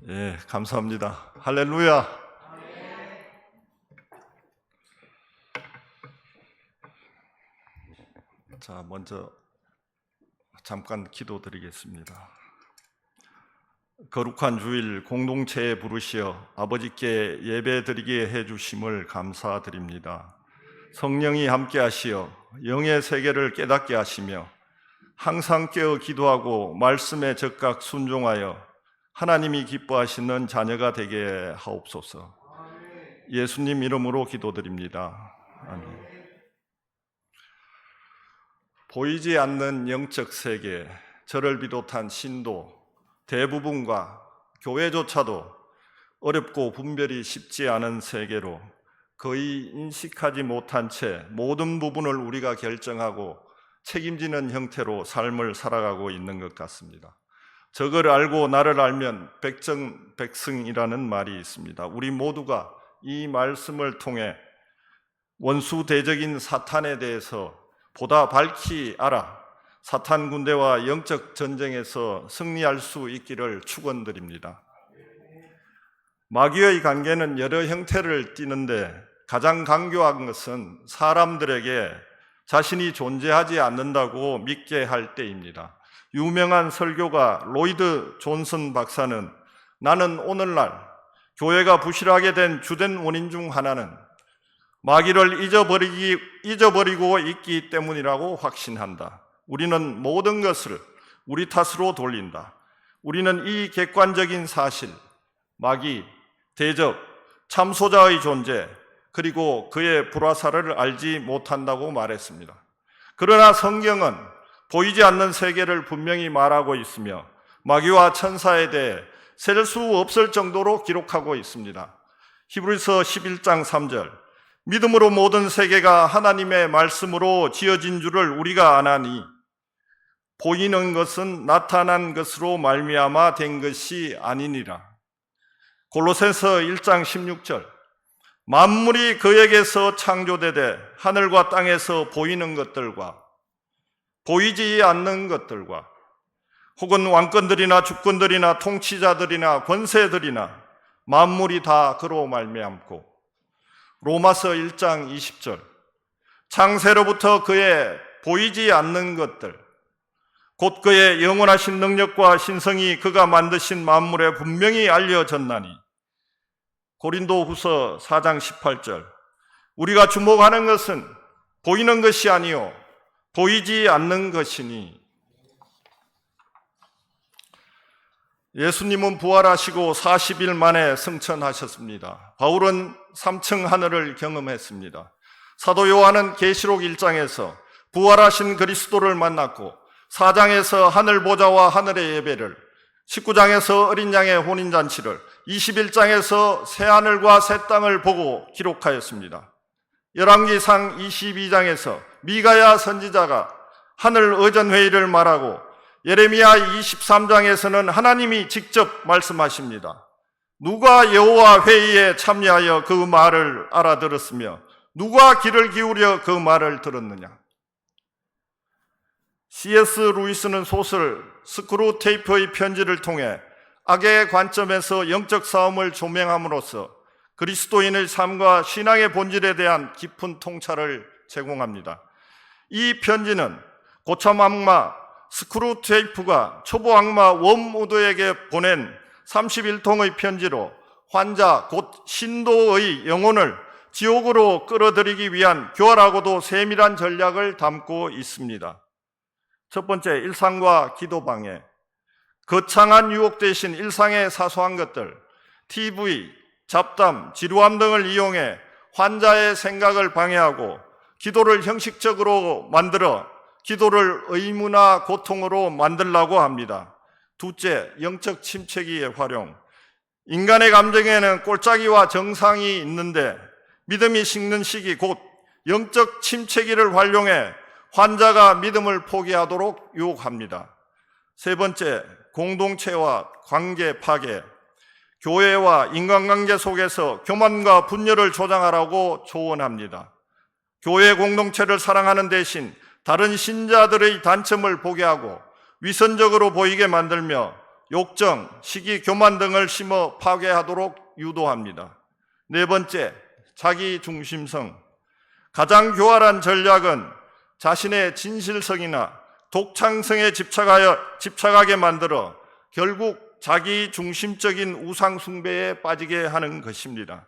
예, 감사합니다. 할렐루야. 자, 먼저 잠깐 기도드리겠습니다. 거룩한 주일 공동체에 부르시어 아버지께 예배드리게 해주심을 감사드립니다. 성령이 함께하시어 영의 세계를 깨닫게 하시며 항상 깨어 기도하고 말씀에 적각 순종하여 하나님이 기뻐하시는 자녀가 되게 하옵소서. 예수님 이름으로 기도드립니다. 아멘. 보이지 않는 영적 세계, 저를 비롯한 신도 대부분과 교회조차도 어렵고 분별이 쉽지 않은 세계로 거의 인식하지 못한 채 모든 부분을 우리가 결정하고 책임지는 형태로 삶을 살아가고 있는 것 같습니다. 적을 알고 나를 알면 백성백승이라는 말이 있습니다. 우리 모두가 이 말씀을 통해 원수 대적인 사탄에 대해서 보다 밝히 알아 사탄 군대와 영적 전쟁에서 승리할 수 있기를 축원드립니다. 마귀의 관계는 여러 형태를 띠는데 가장 강교한 것은 사람들에게 자신이 존재하지 않는다고 믿게 할 때입니다. 유명한 설교가 로이드 존슨 박사는 나는 오늘날 교회가 부실하게 된 주된 원인 중 하나는 마귀를 잊어버리고 있기 때문이라고 확신한다. 우리는 모든 것을 우리 탓으로 돌린다. 우리는 이 객관적인 사실, 마귀, 대적, 참소자의 존재, 그리고 그의 불화살을 알지 못한다고 말했습니다. 그러나 성경은 보이지 않는 세계를 분명히 말하고 있으며 마귀와 천사에 대해 셀 수 없을 정도로 기록하고 있습니다. 히브리서 11장 3절 믿음으로 모든 세계가 하나님의 말씀으로 지어진 줄을 우리가 아나니 보이는 것은 나타난 것으로 말미암아 된 것이 아니니라. 골로새서 1장 16절 만물이 그에게서 창조되되 하늘과 땅에서 보이는 것들과 보이지 않는 것들과 혹은 왕권들이나 주권들이나 통치자들이나 권세들이나 만물이 다 그로 말미암고 로마서 1장 20절 창세로부터 그의 보이지 않는 것들 곧 그의 영원하신 능력과 신성이 그가 만드신 만물에 분명히 알려졌나니 고린도후서 4장 18절 우리가 주목하는 것은 보이는 것이 아니요 보이지 않는 것이니. 예수님은 부활하시고 40일 만에 승천하셨습니다. 바울은 3층 하늘을 경험했습니다. 사도 요한은 계시록 1장에서 부활하신 그리스도를 만났고 4장에서 하늘 보좌와 하늘의 예배를, 19장에서 어린 양의 혼인잔치를, 21장에서 새하늘과 새 땅을 보고 기록하였습니다. 열왕기상 22장에서 미가야 선지자가 하늘 의전회의를 말하고 예레미야 23장에서는 하나님이 직접 말씀하십니다. 누가 여호와 회의에 참여하여 그 말을 알아들었으며 누가 귀를 기울여 그 말을 들었느냐. C.S. 루이스는 소설 스크루테이프의 편지를 통해 악의 관점에서 영적 싸움을 조명함으로써 그리스도인의 삶과 신앙의 본질에 대한 깊은 통찰을 제공합니다. 이 편지는 고참 악마 스크루테이프가 초보 악마 웜우드에게 보낸 31통의 편지로 환자 곧 신도의 영혼을 지옥으로 끌어들이기 위한 교활하고도 세밀한 전략을 담고 있습니다. 첫 번째, 일상과 기도 방해. 거창한 유혹 대신 일상의 사소한 것들, TV, 잡담, 지루함 등을 이용해 환자의 생각을 방해하고 기도를 형식적으로 만들어 기도를 의무나 고통으로 만들려고 합니다. 둘째, 영적 침체기의 활용. 인간의 감정에는 꼴짜기와 정상이 있는데 믿음이 식는 시기 곧 영적 침체기를 활용해 환자가 믿음을 포기하도록 유혹합니다. 세 번째, 공동체와 관계 파괴. 교회와 인간관계 속에서 교만과 분열을 조장하라고 조언합니다. 교회 공동체를 사랑하는 대신 다른 신자들의 단점을 보게 하고 위선적으로 보이게 만들며 욕정, 시기, 교만 등을 심어 파괴하도록 유도합니다. 네 번째, 자기 중심성. 가장 교활한 전략은 자신의 진실성이나 독창성에 집착하게 만들어 결국 자기 중심적인 우상 숭배에 빠지게 하는 것입니다.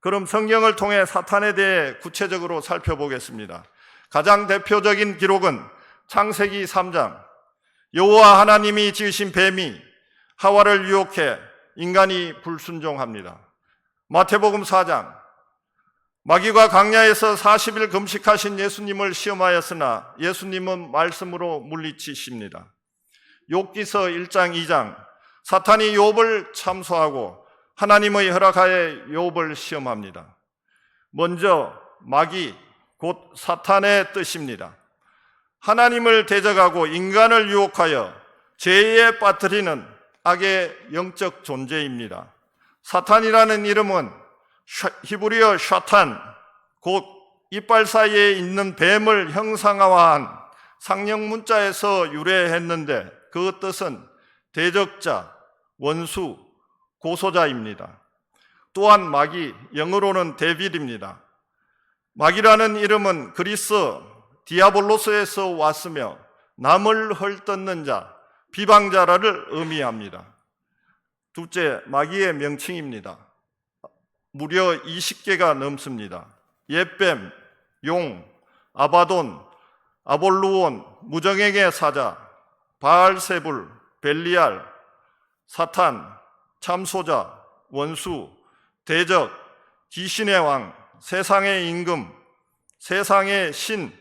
그럼 성경을 통해 사탄에 대해 구체적으로 살펴보겠습니다. 가장 대표적인 기록은 창세기 3장. 여호와 하나님이 지으신 뱀이 하와를 유혹해 인간이 불순종합니다. 마태복음 4장. 마귀가 광야에서 40일 금식하신 예수님을 시험하였으나 예수님은 말씀으로 물리치십니다. 욥기서 1장 2장. 사탄이 욥을 참소하고 하나님의 허락하에 욥을 시험합니다. 먼저 마귀, 곧 사탄의 뜻입니다. 하나님을 대적하고 인간을 유혹하여 죄에 빠뜨리는 악의 영적 존재입니다. 사탄이라는 이름은 히브리어 샤탄, 곧 이빨 사이에 있는 뱀을 형상화한 상형 문자에서 유래했는데 그 뜻은 대적자, 원수, 고소자입니다. 또한 마귀, 영어로는 데빌입니다. 마귀라는 이름은 그리스 디아볼로스에서 왔으며 남을 헐뜯는 자, 비방자를 의미합니다. 둘째, 마귀의 명칭입니다. 무려 20개가 넘습니다. 옛뱀, 용, 아바돈, 아볼루온, 무정행의 사자, 바알세불, 벨리알, 사탄, 참소자, 원수, 대적, 귀신의 왕, 세상의 임금, 세상의 신,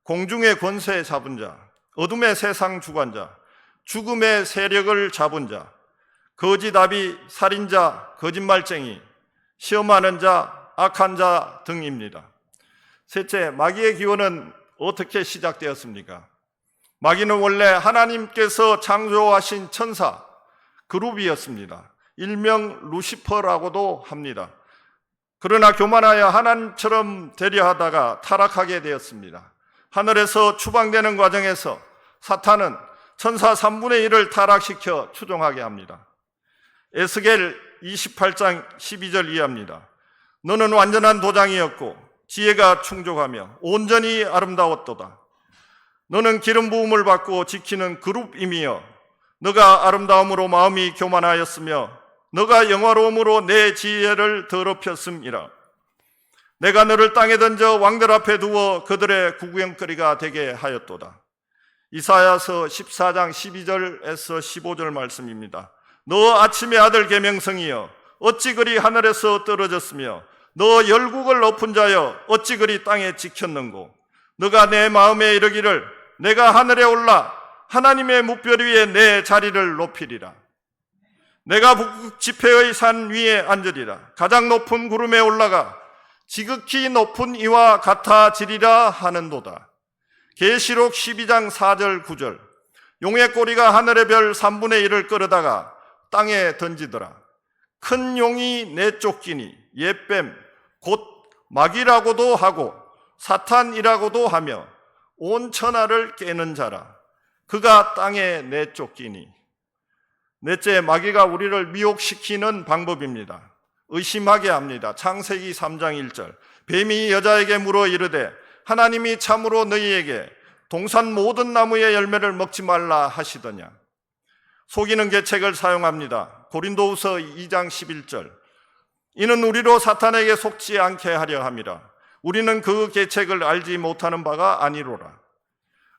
공중의 권세 잡은 자, 어둠의 세상 주관자, 죽음의 세력을 잡은 자, 거짓아비, 살인자, 거짓말쟁이, 시험하는 자, 악한 자 등입니다. 셋째, 마귀의 기원은 어떻게 시작되었습니까? 마귀는 원래 하나님께서 창조하신 천사, 그룹이었습니다. 일명 루시퍼라고도 합니다. 그러나 교만하여 하나님처럼 되려 하다가 타락하게 되었습니다. 하늘에서 추방되는 과정에서 사탄은 천사 3분의 1을 타락시켜 추종하게 합니다. 에스겔 28장 12절 이하입니다. 너는 완전한 도장이었고 지혜가 충족하며 온전히 아름다웠도다. 너는 기름 부음을 받고 지키는 그룹임이여 너가 아름다움으로 마음이 교만하였으며 너가 영화로움으로 내 지혜를 더럽혔음이라. 내가 너를 땅에 던져 왕들 앞에 두어 그들의 구경거리가 되게 하였도다. 이사야서 14장 12절에서 15절 말씀입니다. 너 아침의 아들 계명성이여 어찌 그리 하늘에서 떨어졌으며 너 열국을 엎은 자여 어찌 그리 땅에 지켰는고. 너가 내 마음에 이르기를 내가 하늘에 올라 하나님의 묵별 위에 내 자리를 높이리라. 내가 북극 지폐의 산 위에 앉으리라. 가장 높은 구름에 올라가 지극히 높은 이와 같아지리라 하는도다. 계시록 12장 4절 9절. 용의 꼬리가 하늘의 별 3분의 1을 끌어다가 땅에 던지더라. 큰 용이 내쫓기니 옛뱀 곧 마귀라고도 하고 사탄이라고도 하며 온 천하를 깨는 자라. 그가 땅에 내쫓기니. 넷째, 마귀가 우리를 미혹시키는 방법입니다. 의심하게 합니다. 창세기 3장 1절. 뱀이 여자에게 물어 이르되 하나님이 참으로 너희에게 동산 모든 나무의 열매를 먹지 말라 하시더냐. 속이는 계책을 사용합니다. 고린도후서 2장 11절. 이는 우리로 사탄에게 속지 않게 하려 함이라. 우리는 그 계책을 알지 못하는 바가 아니로라.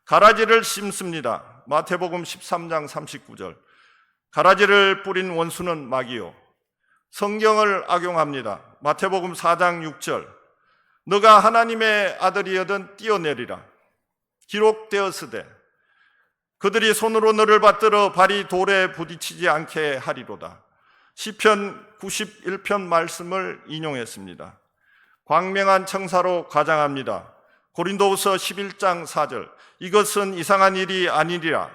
가라지를 심습니다. 마태복음 13장 39절. 가라지를 뿌린 원수는 마귀요. 성경을 악용합니다. 마태복음 4장 6절. 너가 하나님의 아들이여든 뛰어내리라. 기록되었으되 그들이 손으로 너를 받들어 발이 돌에 부딪히지 않게 하리로다. 시편 91편 말씀을 인용했습니다. 광명한 청사로 가장합니다. 고린도후서 11장 4절. 이것은 이상한 일이 아니리라.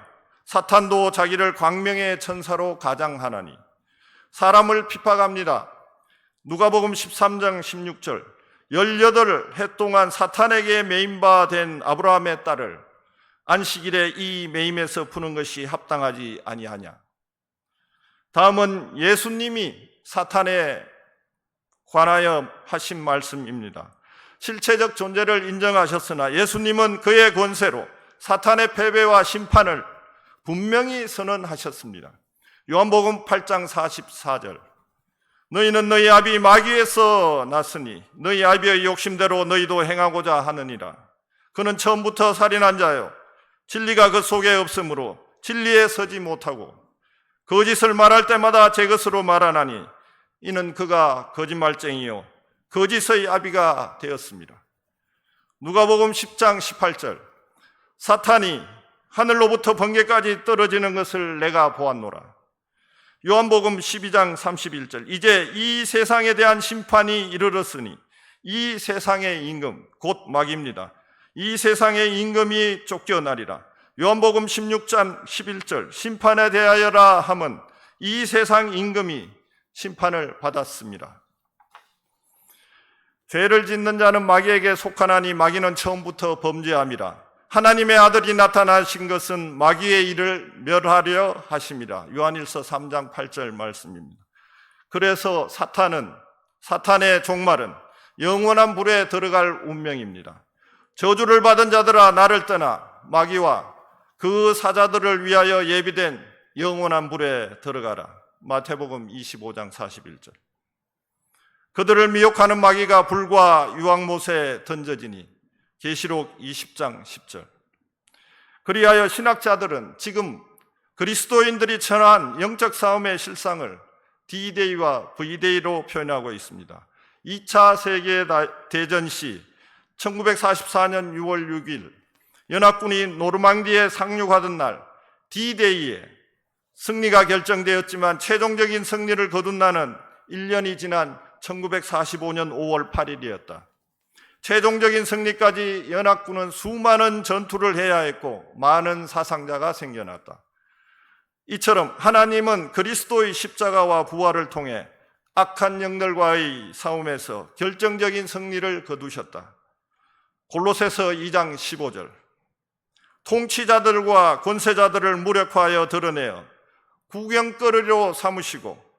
사탄도 자기를 광명의 천사로 가장하나니. 사람을 핍박합니다. 누가복음 13장 16절. 18해 동안 사탄에게 매임바 된 아브라함의 딸을 안식일에 이 매임에서 푸는 것이 합당하지 아니하냐. 다음은 예수님이 사탄에 관하여 하신 말씀입니다. 실체적 존재를 인정하셨으나 예수님은 그의 권세로 사탄의 패배와 심판을 분명히 선언하셨습니다. 요한복음 8장 44절, 너희는 너희 아비 마귀에서 났으니 너희 아비의 욕심대로 너희도 행하고자 하느니라. 그는 처음부터 살인한 자요, 진리가 그 속에 없으므로 진리에 서지 못하고 거짓을 말할 때마다 제 것으로 말하나니 이는 그가 거짓말쟁이요 거짓의 아비가 되었습니다. 누가복음 10장 18절, 사탄이 하늘로부터 번개까지 떨어지는 것을 내가 보았노라. 요한복음 12장 31절, 이제 이 세상에 대한 심판이 이르렀으니 이 세상의 임금 곧 마귀입니다. 이 세상의 임금이 쫓겨나리라. 요한복음 16장 11절, 심판에 대하여라 함은 이 세상 임금이 심판을 받았습니다. 죄를 짓는 자는 마귀에게 속하나니 마귀는 처음부터 범죄함이라. 하나님의 아들이 나타나신 것은 마귀의 일을 멸하려 하심이라. 요한일서 3장 8절 말씀입니다. 그래서 사탄의 종말은 영원한 불에 들어갈 운명입니다. 저주를 받은 자들아 나를 떠나 마귀와 그 사자들을 위하여 예비된 영원한 불에 들어가라. 마태복음 25장 41절. 그들을 미혹하는 마귀가 불과 유황못에 던져지니 계시록 20장 10절. 그리하여 신학자들은 지금 그리스도인들이 처한 영적 싸움의 실상을 D-Day와 V-Day로 표현하고 있습니다. 2차 세계대전 시 1944년 6월 6일 연합군이 노르망디에 상륙하던 날 D-Day에 승리가 결정되었지만 최종적인 승리를 거둔 날은 1년이 지난 1945년 5월 8일이었다. 최종적인 승리까지 연합군은 수많은 전투를 해야 했고 많은 사상자가 생겨났다. 이처럼 하나님은 그리스도의 십자가와 부활을 통해 악한 영들과의 싸움에서 결정적인 승리를 거두셨다. 골로새서 2장 15절, 통치자들과 권세자들을 무력화하여 드러내어 구경거리로 삼으시고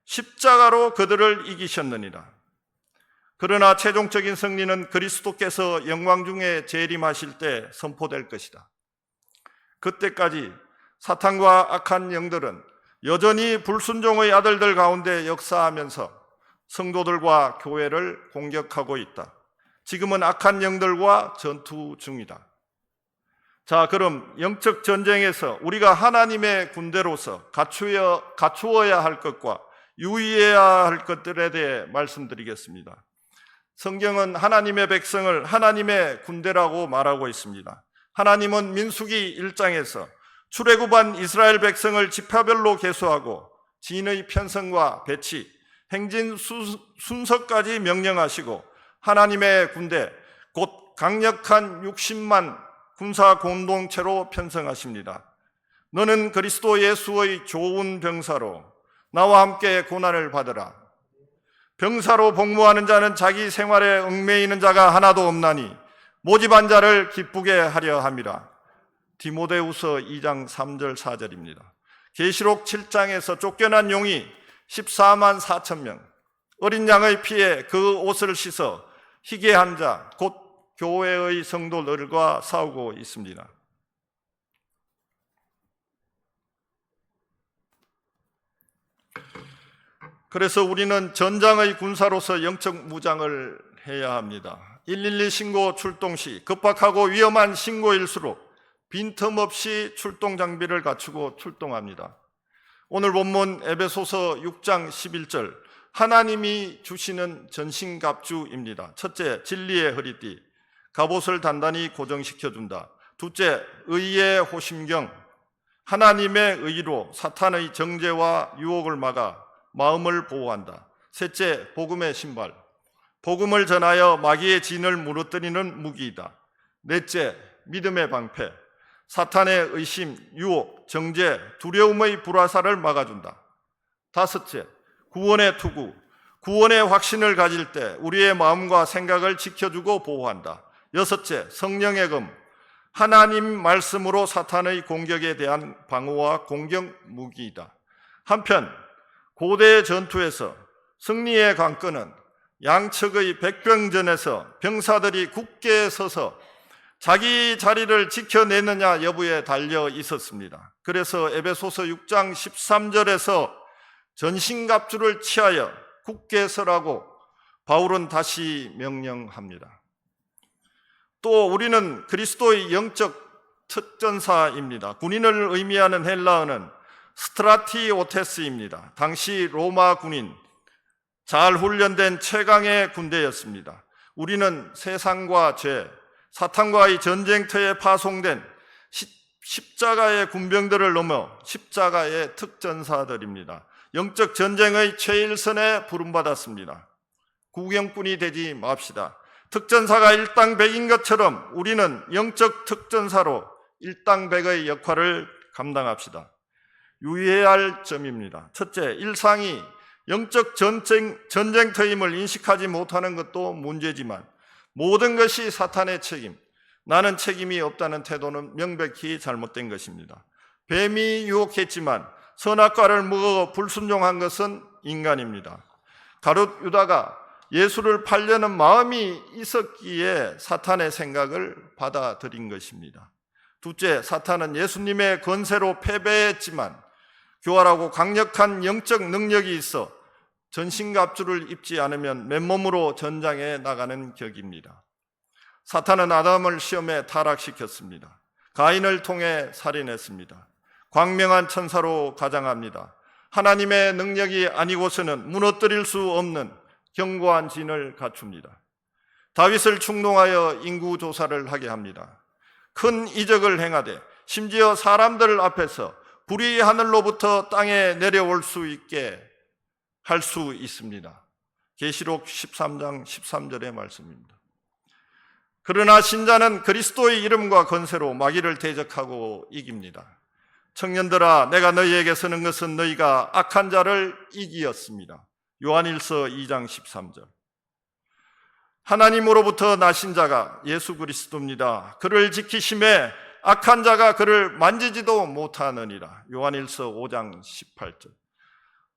십자가로 그들을 이기셨느니라. 그러나 최종적인 승리는 그리스도께서 영광 중에 재림하실 때 선포될 것이다. 그때까지 사탄과 악한 영들은 여전히 불순종의 아들들 가운데 역사하면서 성도들과 교회를 공격하고 있다. 지금은 악한 영들과 전투 중이다. 자, 그럼 영적 전쟁에서 우리가 하나님의 군대로서 갖추어야 할 것과 유의해야 할 것들에 대해 말씀드리겠습니다. 성경은 하나님의 백성을 하나님의 군대라고 말하고 있습니다. 하나님은 민수기 1장에서 출애굽한 이스라엘 백성을 지파별로 계수하고 진의 편성과 배치, 행진 순서까지 명령하시고 하나님의 군대, 곧 강력한 60만 군사 공동체로 편성하십니다. 너는 그리스도 예수의 좋은 병사로 나와 함께 고난을 받으라. 병사로 복무하는 자는 자기 생활에 얽매이는 자가 하나도 없나니 모집한 자를 기쁘게 하려 함이라. 디모데후서 2장 3절 4절입니다. 계시록 7장에서 쫓겨난 용이 14만 4천 명, 어린 양의 피에 그 옷을 씻어 희게 한 자, 곧 교회의 성도들과 싸우고 있습니다. 그래서 우리는 전장의 군사로서 영적 무장을 해야 합니다. 112 신고 출동 시 급박하고 위험한 신고일수록 빈틈없이 출동 장비를 갖추고 출동합니다. 오늘 본문 에베소서 6장 11절, 하나님이 주시는 전신갑주입니다. 첫째, 진리의 허리띠, 갑옷을 단단히 고정시켜준다. 둘째, 의의 호심경, 하나님의 의로 사탄의 정죄와 유혹을 막아 마음을 보호한다. 셋째, 복음의 신발, 복음을 전하여 마귀의 진을 무너뜨리는 무기이다. 넷째, 믿음의 방패, 사탄의 의심, 유혹, 정죄, 두려움의 불화살을 막아준다. 다섯째, 구원의 투구, 구원의 확신을 가질 때 우리의 마음과 생각을 지켜주고 보호한다. 여섯째, 성령의 검, 하나님 말씀으로 사탄의 공격에 대한 방어와 공격 무기이다. 한편 고대 전투에서 승리의 관건은 양측의 백병전에서 병사들이 굳게 서서 자기 자리를 지켜내느냐 여부에 달려 있었습니다. 그래서 에베소서 6장 13절에서 전신갑주를 취하여 굳게 서라고 바울은 다시 명령합니다. 또 우리는 그리스도의 영적 특전사입니다. 군인을 의미하는 헬라어는 스트라티오테스입니다. 당시 로마 군인, 잘 훈련된 최강의 군대였습니다. 우리는 세상과 죄, 사탄과의 전쟁터에 파송된 십자가의 군병들을 넘어 십자가의 특전사들입니다. 영적 전쟁의 최일선에 부름받았습니다. 구경꾼이 되지 맙시다. 특전사가 일당백인 것처럼 우리는 영적 특전사로 일당백의 역할을 감당합시다. 유의해야 할 점입니다. 첫째, 일상이 영적 전쟁터임을 인식하지 못하는 것도 문제지만 모든 것이 사탄의 책임, 나는 책임이 없다는 태도는 명백히 잘못된 것입니다. 뱀이 유혹했지만 선악과를 먹어 불순종한 것은 인간입니다. 가룟 유다가 예수를 팔려는 마음이 있었기에 사탄의 생각을 받아들인 것입니다. 둘째, 사탄은 예수님의 권세로 패배했지만 교활하고 강력한 영적 능력이 있어 전신갑주를 입지 않으면 맨몸으로 전장에 나가는 격입니다. 사탄은 아담을 시험에 타락시켰습니다. 가인을 통해 살인했습니다. 광명한 천사로 가장합니다. 하나님의 능력이 아니고서는 무너뜨릴 수 없는 견고한 진을 갖춥니다. 다윗을 충동하여 인구조사를 하게 합니다. 큰 이적을 행하되 심지어 사람들 앞에서 불이 하늘로부터 땅에 내려올 수 있게 할 수 있습니다. 계시록 13장 13절의 말씀입니다. 그러나 신자는 그리스도의 이름과 권세로 마귀를 대적하고 이깁니다. 청년들아, 내가 너희에게 쓰는 것은 너희가 악한 자를 이기었습니다. 요한일서 2장 13절. 하나님으로부터 나신 자가 예수 그리스도입니다. 그를 지키심에 악한 자가 그를 만지지도 못하느니라. 요한일서 5장 18절.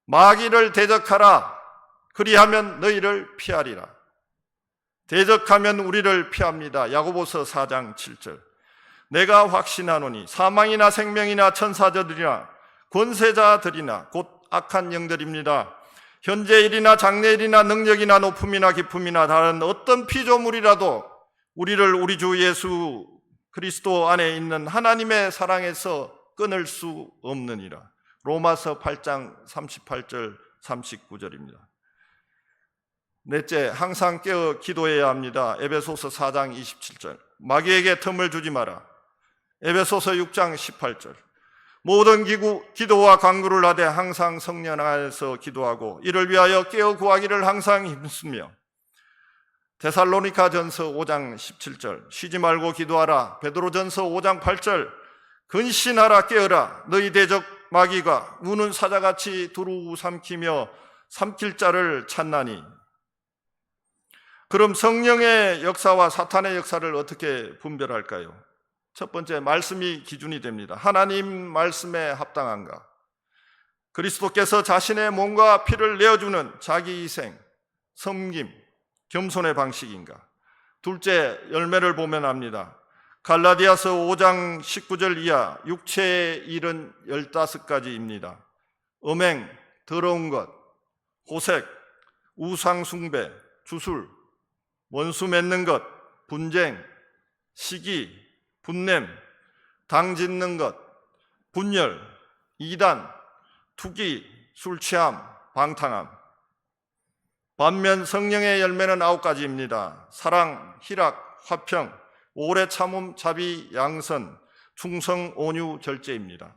마귀를 대적하라. 그리하면 너희를 피하리라. 대적하면 우리를 피합니다. 야고보서 4장 7절. 내가 확신하노니 사망이나 생명이나 천사들이나 권세자들이나 곧 악한 영들입니다. 현재 일이나 장래일이나 능력이나 높음이나 깊음이나 다른 어떤 피조물이라도 우리를 우리 주 예수 그리스도 안에 있는 하나님의 사랑에서 끊을 수 없느니라. 로마서 8장 38절 39절입니다. 넷째, 항상 깨어 기도해야 합니다. 에베소서 4장 27절. 마귀에게 틈을 주지 마라. 에베소서 6장 18절. 모든 기도와 간구를 하되 항상 성령 안에서 기도하고 이를 위하여 깨어 구하기를 항상 힘쓰며. 데살로니가전서 5장 17절. 쉬지 말고 기도하라. 베드로전서 5장 8절. 근신하라, 깨어라. 너희 대적 마귀가 우는 사자같이 두루 삼키며 삼킬 자를 찾나니. 그럼 성령의 역사와 사탄의 역사를 어떻게 분별할까요? 첫 번째, 말씀이 기준이 됩니다. 하나님 말씀에 합당한가? 그리스도께서 자신의 몸과 피를 내어주는 자기 희생, 섬김, 겸손의 방식인가? 둘째, 열매를 보면 압니다. 갈라디아서 5장 19절 이하 육체의 일은 15가지입니다. 음행, 더러운 것, 호색, 우상숭배, 주술, 원수 맺는 것, 분쟁, 시기, 분냄, 당 짓는 것, 분열, 이단, 투기, 술취함, 방탕함. 반면 성령의 열매는 9가지입니다. 사랑, 희락, 화평, 오래 참음, 자비, 양선, 충성, 온유, 절제입니다.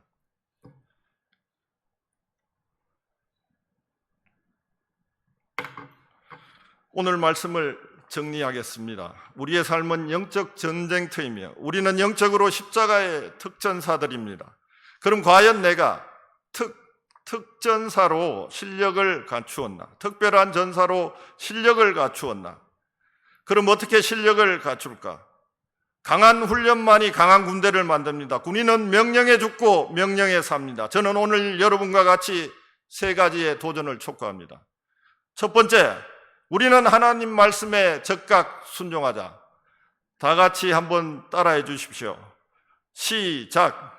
오늘 말씀을 정리하겠습니다. 우리의 삶은 영적 전쟁터이며 우리는 영적으로 십자가의 특전사들입니다. 그럼 과연 내가 특전사로 실력을 갖추었나? 특별한 전사로 실력을 갖추었나? 그럼 어떻게 실력을 갖출까? 강한 훈련만이 강한 군대를 만듭니다. 군인은 명령에 죽고 명령에 삽니다. 저는 오늘 여러분과 같이 세 가지의 도전을 촉구합니다. 첫 번째, 우리는 하나님 말씀에 적극 순종하자. 다 같이 한번 따라해 주십시오. 시작.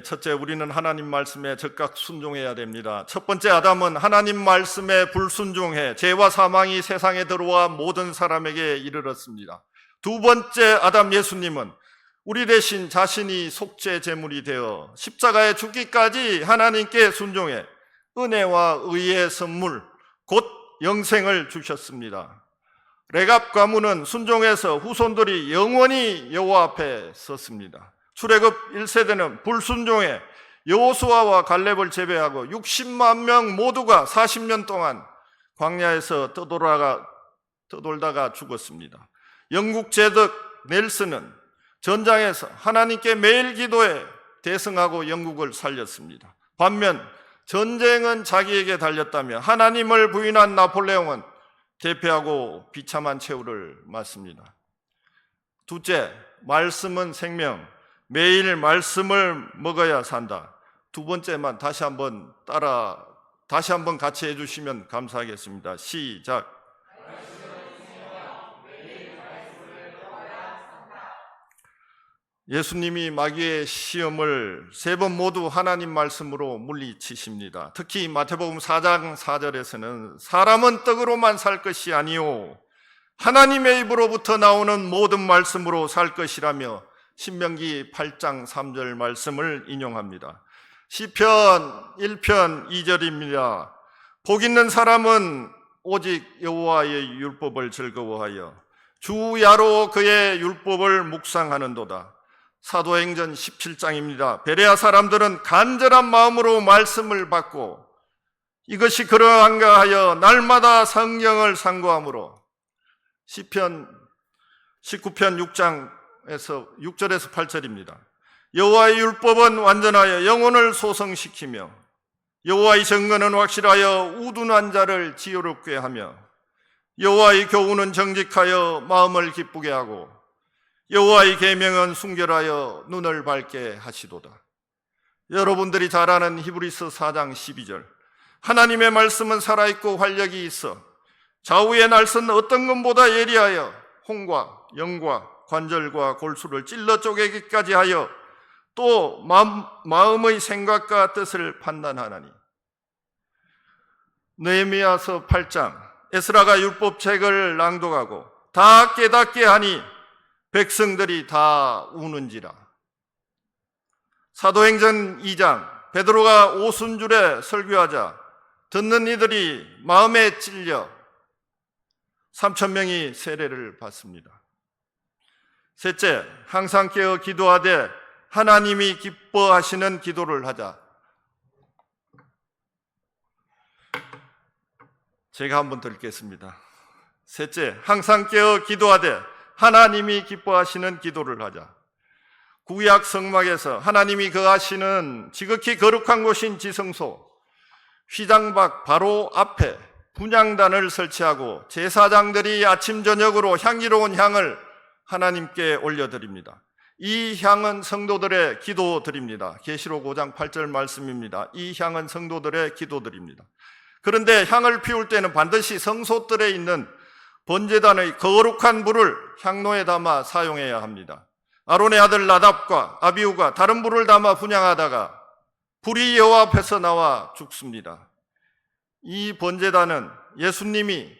첫째, 우리는 하나님 말씀에 적극 순종해야 됩니다. 첫 번째, 아담은 하나님 말씀에 불순종해 죄와 사망이 세상에 들어와 모든 사람에게 이르렀습니다. 두 번째, 아담 예수님은 우리 대신 자신이 속죄 제물이 되어 십자가에 죽기까지 하나님께 순종해 은혜와 의의 선물, 곧 영생을 주셨습니다. 레갑 가문은 순종해서 후손들이 영원히 여호와 앞에 섰습니다. 출애굽 1세대는 불순종해 여호수아와 갈렙을 제외하고 60만 명 모두가 40년 동안 광야에서 떠돌다가 죽었습니다. 영국 제독 넬슨은 전장에서 하나님께 매일 기도해 대승하고 영국을 살렸습니다. 반면 전쟁은 자기에게 달렸다며 하나님을 부인한 나폴레옹은 대패하고 비참한 최후를 맞습니다. 둘째, 말씀은 생명. 매일 말씀을 먹어야 산다. 두 번째만 다시 한번 같이 해주시면 감사하겠습니다. 시작. 예수님이 마귀의 시험을 세 번 모두 하나님 말씀으로 물리치십니다. 특히 마태복음 4장 4절에서는 사람은 떡으로만 살 것이 아니요 하나님의 입으로부터 나오는 모든 말씀으로 살 것이라며 신명기 8장 3절 말씀을 인용합니다. 시편 1편 2절입니다. 복 있는 사람은 오직 여호와의 율법을 즐거워하여 주야로 그의 율법을 묵상하는도다. 사도행전 17장입니다. 베레아 사람들은 간절한 마음으로 말씀을 받고 이것이 그러한가 하여 날마다 성경을 상고하므로 시편 19편 6절에서 8절입니다. 여호와의 율법은 완전하여 영혼을 소성시키며 여호와의 정언은 확실하여 우둔한 자를 지혜롭게 하며 여호와의 교훈은 정직하여 마음을 기쁘게 하고 여호와의 계명은 순결하여 눈을 밝게 하시도다. 여러분들이 잘 아는 히브리서 4장 12절, 하나님의 말씀은 살아있고 활력이 있어 좌우의 날선 어떤 것보다 예리하여 혼과 영과 관절과 골수를 찔러 쪼개기까지 하여 또 마음의 생각과 뜻을 판단하나니. 느헤미야서 8장, 에스라가 율법책을 낭독하고 다 깨닫게 하니 백성들이 다 우는지라. 사도행전 2장, 베드로가 오순절에 설교하자 듣는 이들이 마음에 찔려 3,000명이 세례를 받습니다. 셋째, 항상 깨어 기도하되 하나님이 기뻐하시는 기도를 하자. 제가 한번 더 읽겠습니다. 셋째, 항상 깨어 기도하되 하나님이 기뻐하시는 기도를 하자. 구약 성막에서 하나님이 거하시는 지극히 거룩한 곳인 지성소, 휘장 밖 바로 앞에 분향단을 설치하고 제사장들이 아침 저녁으로 향기로운 향을 하나님께 올려드립니다. 이 향은 성도들의 기도드립니다. 계시록 5장 8절 말씀입니다. 이 향은 성도들의 기도드립니다. 그런데 향을 피울 때는 반드시 성소뜰에 있는 번제단의 거룩한 불을 향로에 담아 사용해야 합니다. 아론의 아들 나답과 아비후가 다른 불을 담아 분향하다가 불이 여호와 앞에서 나와 죽습니다. 이 번제단은 예수님이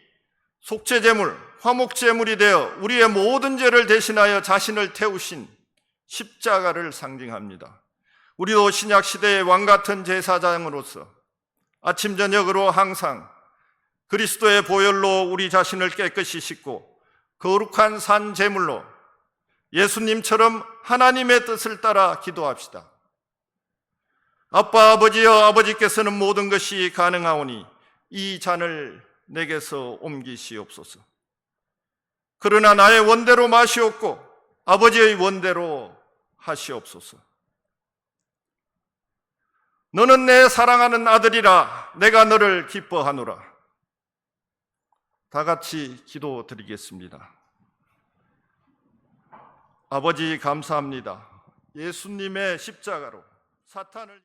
속죄제물, 화목제물이 되어 우리의 모든 죄를 대신하여 자신을 태우신 십자가를 상징합니다. 우리도 신약시대의 왕같은 제사장으로서 아침 저녁으로 항상 그리스도의 보혈로 우리 자신을 깨끗이 씻고 거룩한 산 제물로 예수님처럼 하나님의 뜻을 따라 기도합시다. 아빠 아버지여, 아버지께서는 모든 것이 가능하오니 이 잔을 내게서 옮기시옵소서. 그러나 나의 원대로 마시옵고 아버지의 원대로 하시옵소서. 너는 내 사랑하는 아들이라 내가 너를 기뻐하노라. 다 같이 기도드리겠습니다. 아버지 감사합니다. 예수님의 십자가로 사탄을